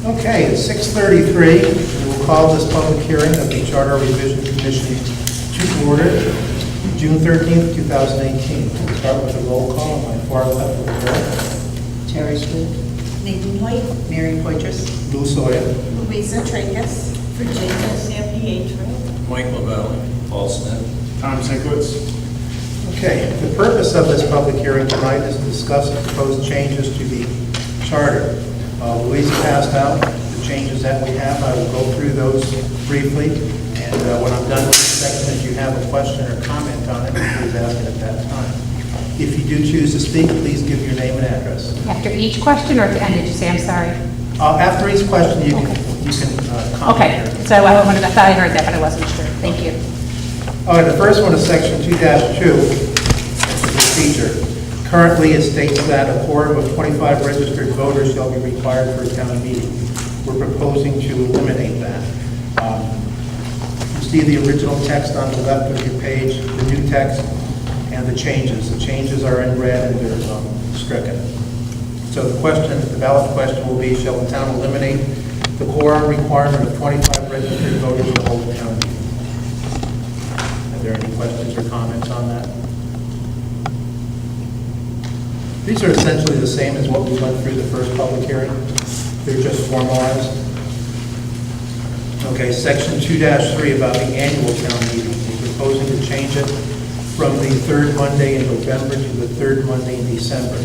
Okay, it's 6:33. We will call this public hearing of the Charter Revision Commission to order, June 13th, 2018. We'll start with a roll call on my far left of the floor. Terry Swift. Nathan White. Mary Poitras. Lou Sawyer. Louisa Tracus. Virginia San Mike LaValle. Paul Smith. Tom Sikowitz. Okay, the purpose of this public hearing tonight is to discuss proposed changes to the charter. Louisa passed out the changes that we have. I will go through those briefly, and when I'm done with the section, if you have a question or comment on it, please ask it at that time. If you do choose to speak, please give your name and address. After each question or at the end, did you say? I'm sorry. After each question, you can comment. Okay, so I thought I heard that, but I wasn't sure. Thank you. All right, the first one is section 2-2, the procedure. Currently, it states that a quorum of 25 registered voters shall be required for a town meeting. We're proposing to eliminate that. You see the original text on the left of your page, the new text, and the changes. The changes are in red and they're stricken. So the question, the ballot question will be, shall the town eliminate the quorum requirement of 25 registered voters to hold a town meeting? Are there any questions or comments on that? These are essentially the same as what we went through the first public hearing. They're just formalized. Okay, section 2-3 about the annual town meeting. We're proposing to change it from the third Monday in November to the third Monday in December.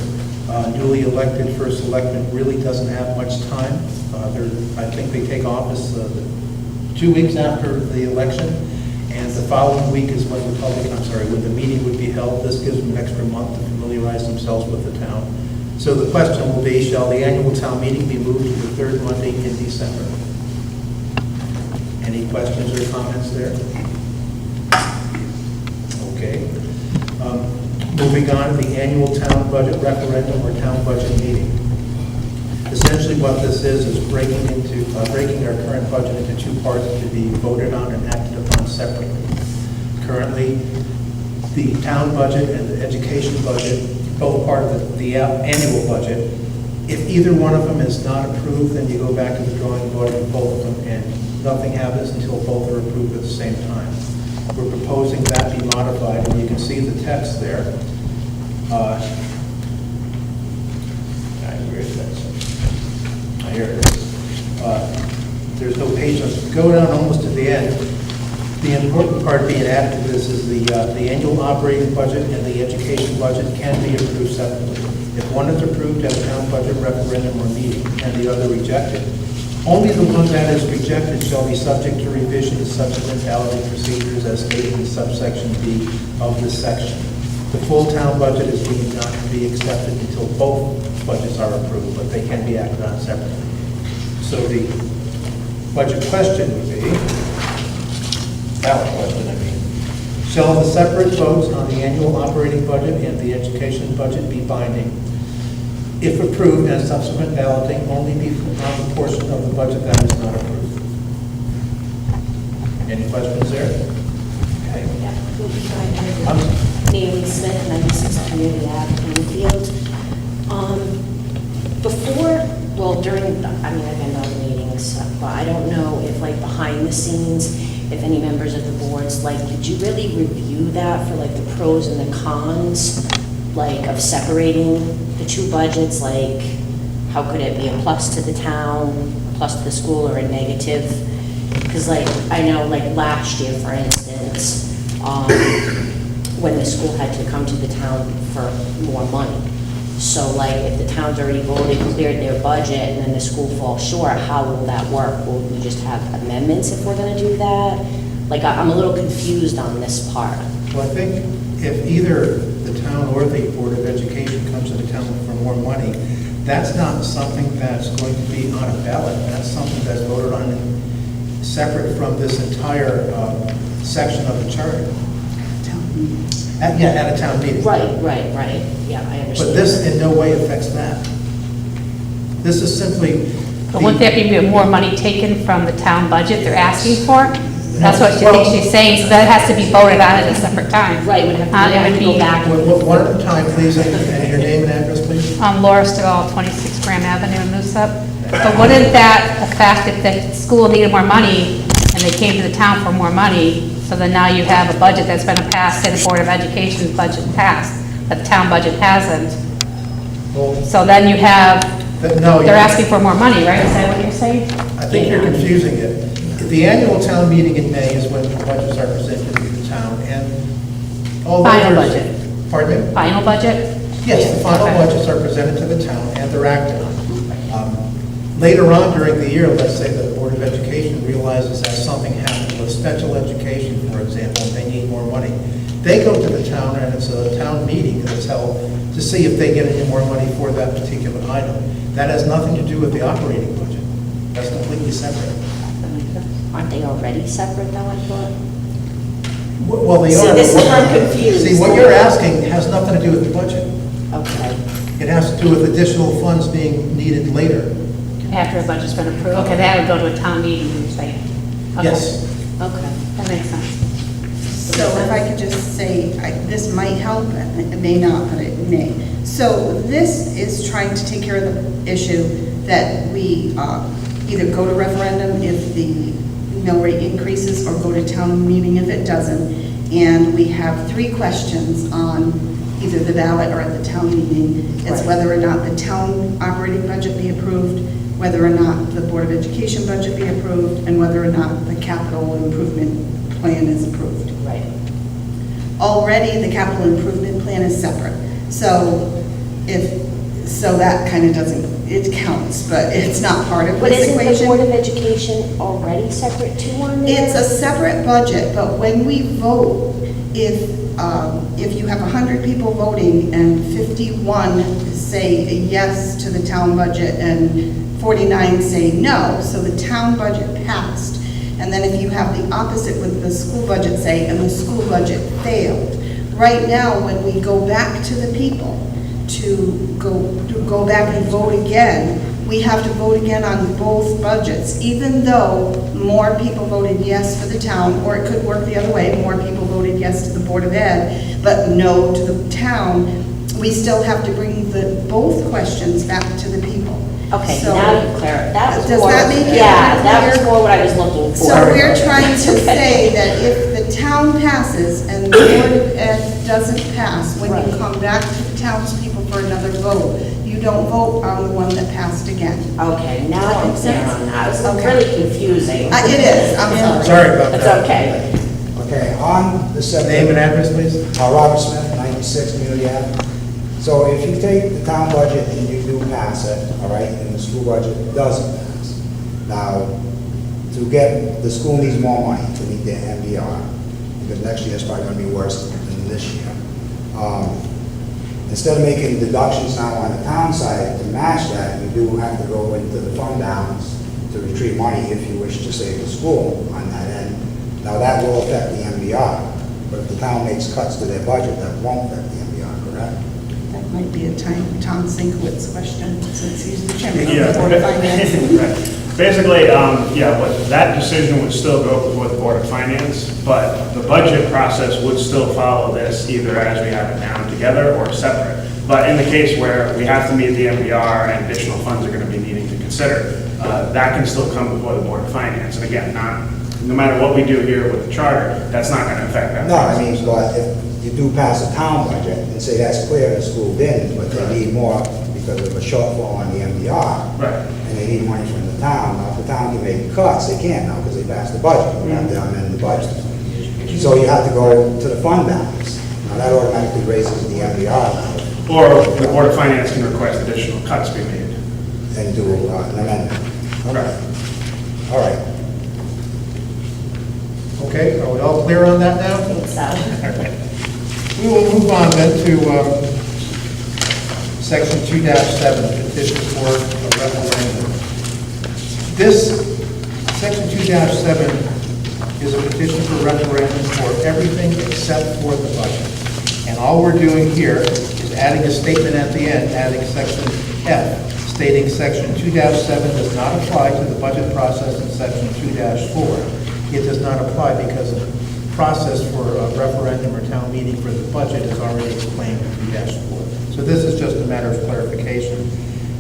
Newly elected first selectman really doesn't have much time. I think they take office 2 weeks after the election, and the following week is when when the meeting would be held. This gives them an extra month to familiarize themselves with the town. So the question will be, shall the annual town meeting be moved to the third Monday in December? Any questions or comments there? Okay. Moving on to the annual town budget referendum or town budget meeting. Essentially what this is breaking our current budget into two parts to be voted on and acted upon separately. Currently, the town budget and the education budget, both part of the annual budget. If either one of them is not approved, then you go back to the drawing board with both of them, and nothing happens until both are approved at the same time. We're proposing that be modified, and you can see the text there. Here it is. There's no page on it. Go down almost to the end. The important part being added to this is the annual operating budget and the education budget can be approved separately. If one is approved at a town budget referendum or meeting and the other rejected, only the one that is rejected shall be subject to revision to subsequent balloting procedures as stated in subsection B of this section. The full town budget is deemed not to be accepted until both budgets are approved, but they can be acted on separately. So the budget question would be, ballot question, I mean, shall the separate votes on the annual operating budget and the education budget be binding? If approved, and subsequent balloting only be on the portion of the budget that is not approved. Any questions there? Okay. Naomi Smith, 96 Community Ave, Plainfield. During, I've been on the meetings, but I don't know if, behind the scenes, if any members of the boards, did you really review that for, the pros and the cons, of separating the two budgets? How could it be a plus to the town, a plus to the school, or a negative? Because, I know, last year, for instance, when the school had to come to the town for more money. So if the town's already voted, cleared their budget, and then the school falls short, how will that work? Will we just have amendments if we're gonna do that? I'm a little confused on this part. Well, I think if either the town or the Board of Education comes to the town for more money, that's not something that's going to be on a ballot. That's something that's voted on separate from this entire section of the charter. At a town meeting. Right. Yeah, I understand. But this in no way affects that. This is simply... But wouldn't there be more money taken from the town budget they're asking for? That's what she's saying, so that has to be voted on at a separate time. Right, we'd have to go back. One at a time, please, and your name and address, please. Laura Stigall, 26 Grand Graham Avenue in Noosup. But wouldn't that affect if the school needed more money and they came to the town for more money? So then now you have a budget that's been passed, say the Board of Education's budget passed, but the town budget hasn't. Well, So then you have, but no, they're asking for more money, right? Is that what you're saying? I think you're confusing it. The annual town meeting in May is when the budgets are presented to the town, and all Final voters- budget. Pardon me? Final budget? Yes, the final Okay. budgets are presented to the town, and they're acted on. Later on during the year, let's say the Board of Education realizes that something happened with special education, for example, and they need more money. They go to the town, and it's a town meeting that's held to see if they get any more money for that particular item. That has nothing to do with the operating budget. That's completely separate. Aren't they already separate though, I thought? Well, they See, are. this is where I'm confused. See, what you're asking has nothing to do with the budget. Okay. It has to do with additional funds being needed later. After a budget's been approved? Okay, that would go to a town meeting, you're saying? Okay. Yes. Okay. That makes sense. So if I could just say, this might help, and it may not, but it may. So this is trying to take care of the issue that we either go to referendum if the mill rate increases or go to town meeting if it doesn't. And we have 3 questions on either the ballot or at the town meeting. It's whether or not the town operating budget be approved, whether or not the Board of Education budget be approved, and whether or not the capital improvement plan is approved. Right. Already, the capital improvement plan is separate. So that kind of doesn't, it counts, but it's not part of But this isn't the Board equation. of Education already separate too on there? It's a separate budget, but when we vote, if you have 100 people voting and 51 say yes to the town budget and 49 say no, so the town budget passed. And then if you have the opposite with the school budget say, and the school budget failed. Right now, when we go back to the people to go back and vote again, we have to vote again on both budgets, even though more people voted yes for the town, or it could work the other way, more people voted yes to the Board of Ed, but no to the town, we still have to bring both questions back to the people. Okay, So- now you clarify. That was Does more. that make it Yeah, that was clear? more what I was looking for. So we're trying to say that if the town passes and the Board of Ed doesn't pass, when you Right. come back to the townspeople for another vote, you don't vote on the one that passed again. Okay, now that I'm make clear sense? on that. It was Okay. really confusing. It is, I'm sorry. Sorry about It's that. okay. Okay, on the subject. Name and address, please. Robert Smith, 96 Community Ave. So if you take the town budget and you do pass it, all right, and the school budget doesn't pass, now, to get, the school needs more money to meet their MBR, because next year is probably gonna be worse than this year. Instead of making deductions now on the town side to match that, you do have to go into the fund balance to retrieve money if you wish to save the school on that end. Now, that will affect the MBR, but if the town makes cuts to their budget, that won't affect the MBR, correct? That might be a Tom Sinkowitz question, since he's the chairman of Yeah. the Board of Finance. Right. Basically, that decision would still go before the Board of Finance, but the budget process would still follow this either as we have it now together or separate. But in the case where we have to meet the MBR and additional funds are going to be needing to consider, that can still come before the Board of Finance. And again, no matter what we do here with the charter, that's not going to affect that. No, I mean, but if you do pass a town budget and say that's clear, the school didn't, but they need more because of a shortfall on the MBR. Right. And they need money from the town. Now, if the town can make cuts, they can't now because they passed the budget. You have to amend the budget. So you have to go to the fund balance. Now, that automatically raises the MBR now Or the Board of Finance can request additional cuts be made. and do an amendment. Right. All right. Okay, are we all clear on that now? I think so. We will move on then to Section 2-7, petition for a referendum. This, Section 2-7 is a petition for referendum for everything except for the budget. And all we're doing here is adding a statement at the end, adding Section F, stating Section 2-7 does not apply to the budget process in Section 2-4. It does not apply because the process for a referendum or town meeting for the budget is already explained in 2-4. So this is just a matter of clarification.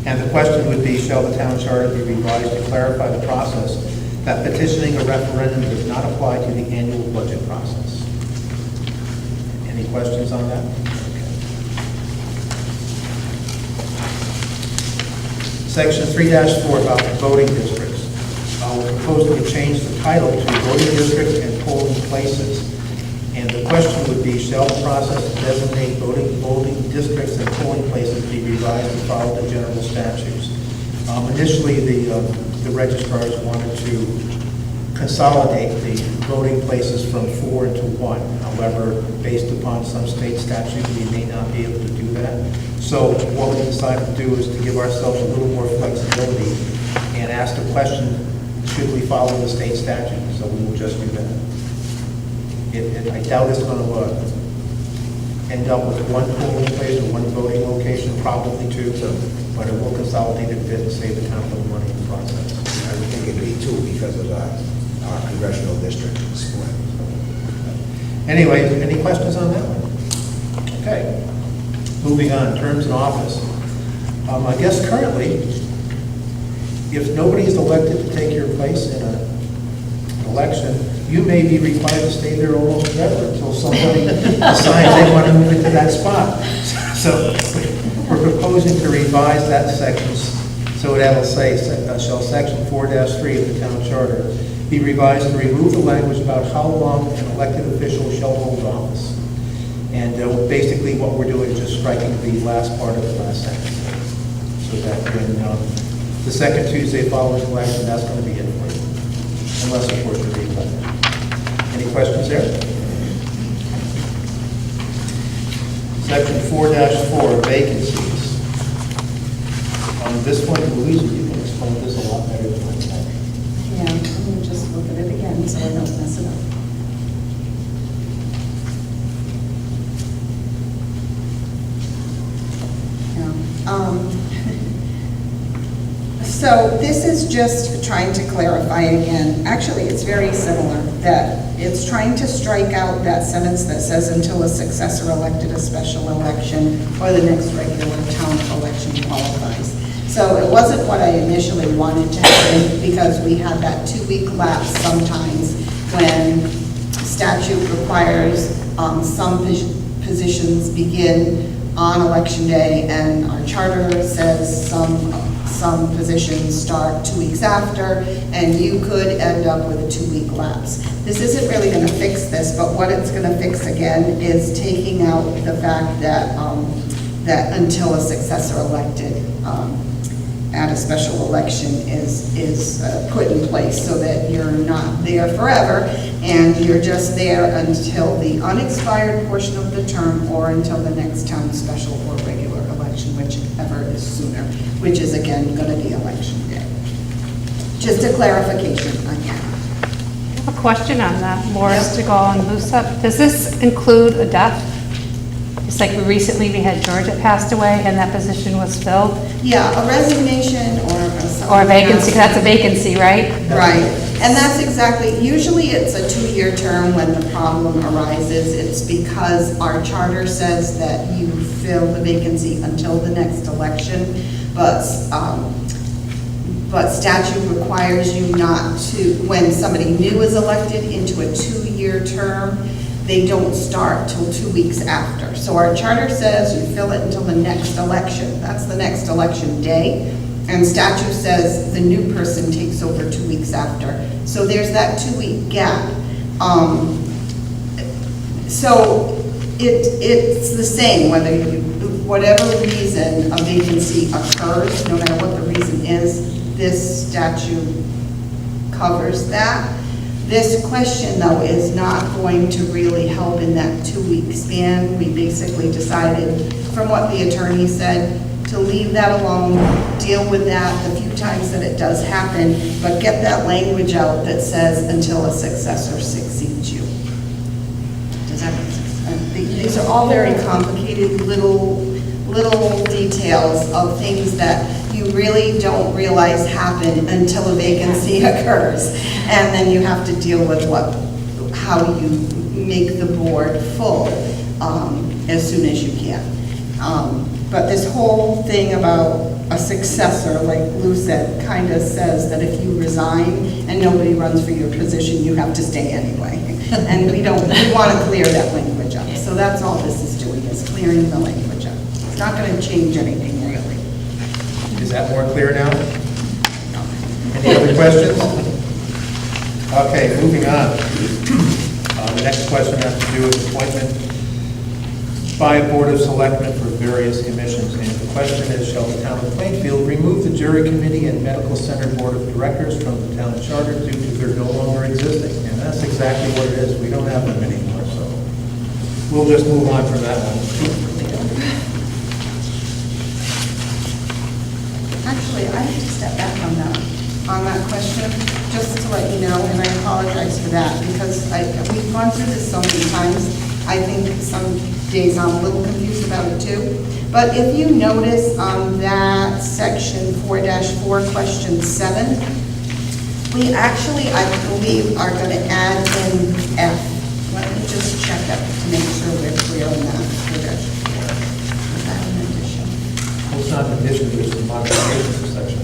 And the question would be, shall the town charter be revised to clarify the process that petitioning a referendum does not apply to the annual budget process? Any questions on that? Section 3-4 about the voting districts. We're proposing to change the title to voting districts and polling places. And the question would be, shall the process to designate voting districts and polling places be revised to follow the general statutes? Initially, the registrars wanted to consolidate the voting places from 4 into 1. However, based upon some state statute, we may not be able to do that. So what we decided to do is to give ourselves a little more flexibility and ask the question, should we follow the state statute? So we will just do that. I doubt it's going to end up with one polling place or one voting location, probably two, but it will consolidate a bit and save the town a little money in the process. I would think it'd be 2 because of our congressional district split. Anyway, any questions on that one? Okay. Moving on, terms in office. I guess currently, if nobody is elected to take your place in an election, you may be required to stay there almost forever until somebody decides they want to move into that spot. So we're proposing to revise that section so it'll say, shall section 4-3 of the town charter be revised to remove the language about how long an elected official shall hold office. And basically what we're doing is just striking the last part of the last sentence. So that when the second Tuesday following the election, that's going to be it for you. Unless, of course, you're re-elected. Any questions there? Section 4-4, vacancies. This one, Louise, you can explain this a lot better than I can. Yeah, let me just look at it again so I don't mess it up. So this is just trying to clarify again. Actually, it's very similar, that it's trying to strike out that sentence that says until a successor elected a special election or the next regular town election qualifies. So it wasn't what I initially wanted to happen because we had that 2-week lapse sometimes when statute requires some positions begin on election day, and our charter says some positions start 2 weeks after, and you could end up with a 2-week lapse. This isn't really going to fix this, but what it's going to fix again is taking out the fact that that until a successor elected at a special election is put in place, so that you're not there forever and you're just there until the unexpired portion of the term or until the next town special or regular election, whichever is sooner, which is again going to be election day. Just a clarification again. I have a question on that, Morris to go and loose up. Does this include a death? It's like we had George that passed away and that position was filled? Yeah, a resignation Or a vacancy, 'cause that's a vacancy, right? Right, and that's exactly, usually it's a 2-year term when the problem arises. It's because our charter says that you fill the vacancy until the next election, but statute requires you not to, when somebody new is elected into a 2-year term, they don't start till 2 weeks after. So our charter says you fill it until the next election. That's the next election day. And statute says the new person takes over 2 weeks after. So there's that 2-week gap. So it's the same, whatever reason a vacancy occurs, no matter what the reason is, this statute covers that. This question, though, is not going to really help in that 2-week span. We basically decided, from what the attorney said, to leave that alone, deal with that the few times that it does happen, but get that language out that says until a successor succeeds you. Does that make sense? These are all very complicated little details of things that you really don't realize happen until a vacancy occurs. And then you have to deal with how you make the board full as soon as you can. But this whole thing about a successor, like Lou said, kind of says that if you resign and nobody runs for your position, you have to stay anyway. And we want to clear that language up. So that's all this is doing, is clearing the language up. It's not going to change anything really. Is that more clear now? Any other questions? Okay, moving on. The next question has to do with appointment by a Board of Selectmen for various commissions. And the question is, shall the town of Plainfield remove the jury committee and medical center board of directors from the town charter due to their no longer existing? And that's exactly what it is. We don't have them anymore, so we'll just move on from that one. Actually, I have to step back on that question, just to let you know, and I apologize for that, because we've gone through this so many times. I think some days I'm a little confused about it too. But if you notice on that section 4-4, question 7, we actually, I believe, are going to add in F. Let me just check that to make sure we're clear on that. 4-4. Is that an addition? Well, it's not an addition, it's a modification to section.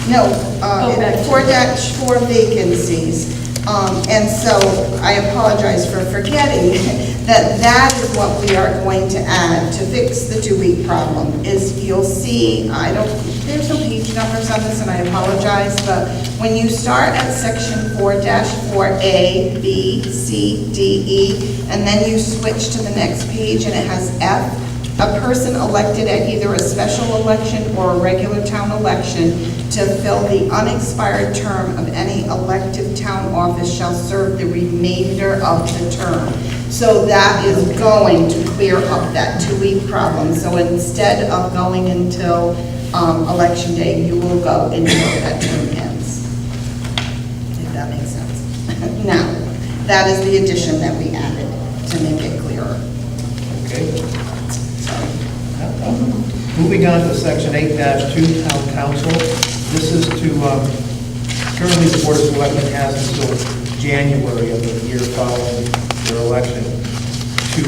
No, 4-4 vacancies. And so I apologize for forgetting that is what we are going to add to fix the 2-week problem. Is you'll see, there's no page numbers on this and I apologize, but when you start at section 4-4A, B, C, D, E, and then you switch to the next page and it has F, a person elected at either a special election or a regular town election to fill the unexpired term of any elective town office shall serve the remainder of the term. So that is going to clear up that 2-week problem. So instead of going until election day, you will go until that term ends. If that makes sense. Now, that is the addition that we added to make it clearer. Okay. Moving on to section 8-2, town council. This is to, currently the Board of Selectmen has until January of the year following their election to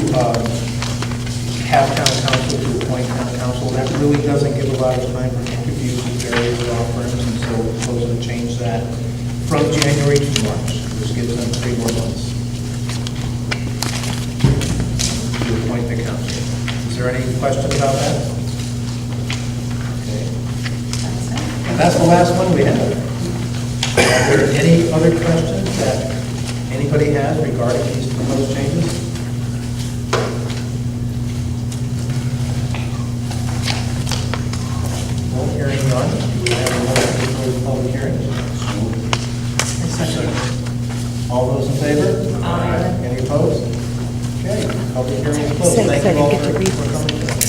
have town council, to appoint town council. That really doesn't give a lot of time for interviews with various law firms, and so we're proposing to change that from January to March, which gives them 3 more months to appoint the council. Is there any question about that? Okay. And that's the last one we have. Are there any other questions that anybody has regarding these proposed changes? No, hearing none. Do we have a motion to close the public hearing? All those in favor? Aye. Any opposed? Okay, public hearing is closed. Thank you all for coming.